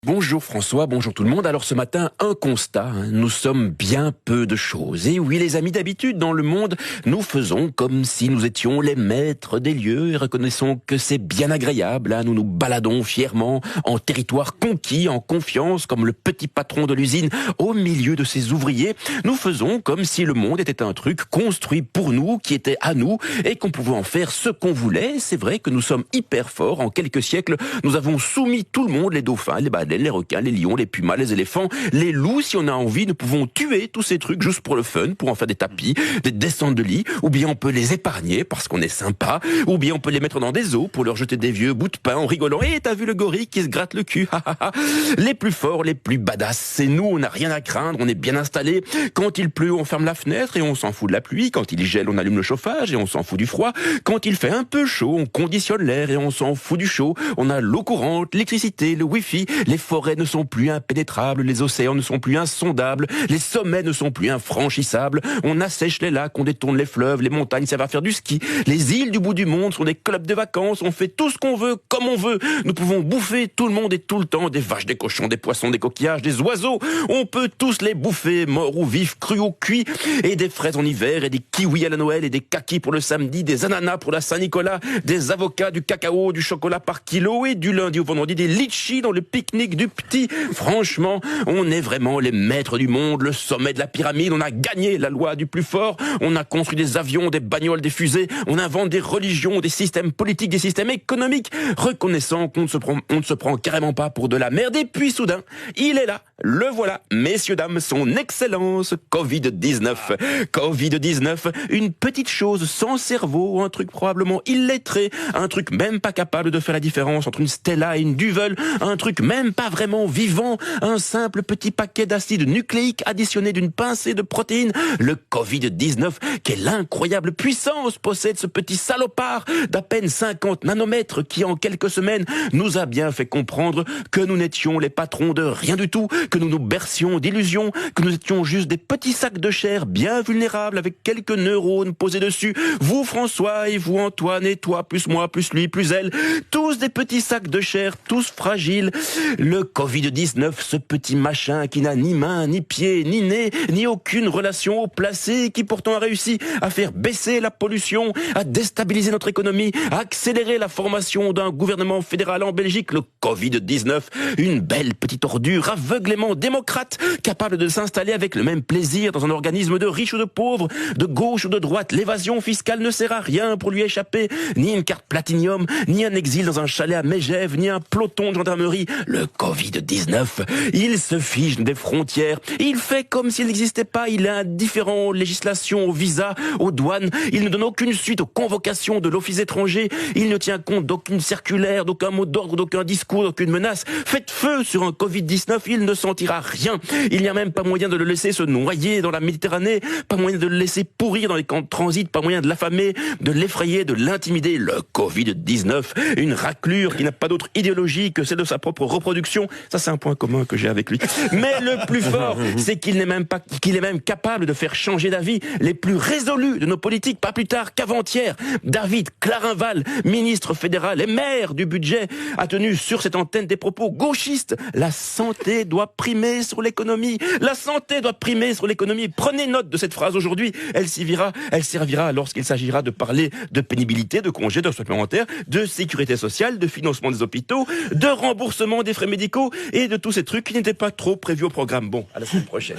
Bonjour François, bonjour tout le monde. Alors ce matin, un constat, nous sommes bien peu de choses. Et oui les amis, d'habitude dans le monde, nous faisons comme si nous étions les maîtres des lieux et reconnaissons que c'est bien agréable. Nous nous baladons fièrement en territoire conquis, en confiance, comme le petit patron de l'usine au milieu de ses ouvriers. Nous faisons comme si le monde était un truc construit pour nous, qui était à nous et qu'on pouvait en faire ce qu'on voulait. C'est vrai que nous sommes hyper forts. En quelques siècles, nous avons soumis tout le monde, les dauphins, les baleines, les requins, les lions, les pumas, les éléphants, les loups. Si on a envie, nous pouvons tuer tous ces trucs juste pour le fun, pour en faire des tapis, des descentes de lit, ou bien on peut les épargner parce qu'on est sympa, ou bien on peut les mettre dans des eaux pour leur jeter des vieux bouts de pain en rigolant. Et t'as vu le gorille qui se gratte le cul? Les plus forts, les plus badass, c'est nous, on n'a rien à craindre, on est bien installés. Quand il pleut, on ferme la fenêtre et on s'en fout de la pluie. Quand il gèle, on allume le chauffage et on s'en fout du froid. Quand il fait un peu chaud, on conditionne l'air et on s'en fout du chaud. On a l'eau courante, l'électricité, le wifi, les forêts ne sont plus impénétrables, les océans ne sont plus insondables, les sommets ne sont plus infranchissables, on assèche les lacs, on détourne les fleuves, les montagnes, ça va faire du ski, les îles du bout du monde sont des clubs de vacances, on fait tout ce qu'on veut, comme on veut, nous pouvons bouffer tout le monde et tout le temps, des vaches, des cochons, des poissons, des coquillages, des oiseaux, on peut tous les bouffer, morts ou vifs, crus ou cuits, et des fraises en hiver, et des kiwis à la Noël, et des kakis pour le samedi, des ananas pour la Saint-Nicolas, des avocats, du cacao, du chocolat par kilo, et du lundi au vendredi, des litchis dans le pique-nique du petit. Franchement, on est vraiment les maîtres du monde, le sommet de la pyramide, on a gagné la loi du plus fort, on a construit des avions, des bagnoles, des fusées, on invente des religions, des systèmes politiques, des systèmes économiques, reconnaissant qu'on ne se prend carrément pas pour de la merde, et puis soudain, il est là, le voilà, messieurs, dames, son excellence, Covid-19. Covid-19, une petite chose sans cerveau, un truc probablement illettré, un truc même pas capable de faire la différence entre une Stella et une Duvel, un truc même pas vraiment vivant, un simple petit paquet d'acide nucléique additionné d'une pincée de protéines. Le Covid-19, quelle incroyable puissance possède ce petit salopard d'à peine 50 nanomètres qui en quelques semaines nous a bien fait comprendre que nous n'étions les patrons de rien du tout, que nous nous bercions d'illusions, que nous étions juste des petits sacs de chair bien vulnérables avec quelques neurones posés dessus. Vous François et vous Antoine et toi plus moi plus lui plus elle, tous des petits sacs de chair, tous fragiles. Le Covid-19, ce petit machin qui n'a ni main, ni pied, ni nez, ni aucune relation au placé, qui pourtant a réussi à faire baisser la pollution, à déstabiliser notre économie, à accélérer la formation d'un gouvernement fédéral en Belgique. Le Covid-19, une belle petite ordure aveuglément démocrate, capable de s'installer avec le même plaisir dans un organisme de riches ou de pauvres, de gauche ou de droite. L'évasion fiscale ne sert à rien pour lui échapper, ni une carte platinium, ni un exil dans un chalet à Megève, ni un peloton de gendarmerie. Le Covid-19, il se fiche des frontières, il fait comme s'il n'existait pas, il est indifférent aux législations, aux visas, aux douanes, il ne donne aucune suite aux convocations de l'office étranger, il ne tient compte d'aucune circulaire, d'aucun mot d'ordre, d'aucun discours, d'aucune menace. Faites feu sur un Covid-19, il ne sentira rien, il n'y a même pas moyen de le laisser se noyer dans la Méditerranée, pas moyen de le laisser pourrir dans les camps de transit, pas moyen de l'affamer, de l'effrayer, de l'intimider. Le Covid-19, une raclure qui n'a pas d'autre idéologie que celle de sa propre reproduction. Ça, c'est un point commun que j'ai avec lui. Mais le plus fort, c'est qu'il est même capable de faire changer d'avis les plus résolus de nos politiques, pas plus tard qu'avant-hier. David Clarinval, ministre fédéral et maire du budget, a tenu sur cette antenne des propos gauchistes. La santé doit primer sur l'économie. La santé doit primer sur l'économie. Prenez note de cette phrase aujourd'hui. Elle servira lorsqu'il s'agira de parler de pénibilité, de congés, de supplémentaires, de sécurité sociale, de financement des hôpitaux, de remboursement des frais médicaux et de tous ces trucs qui n'étaient pas trop prévus au programme. Bon, à la semaine prochaine.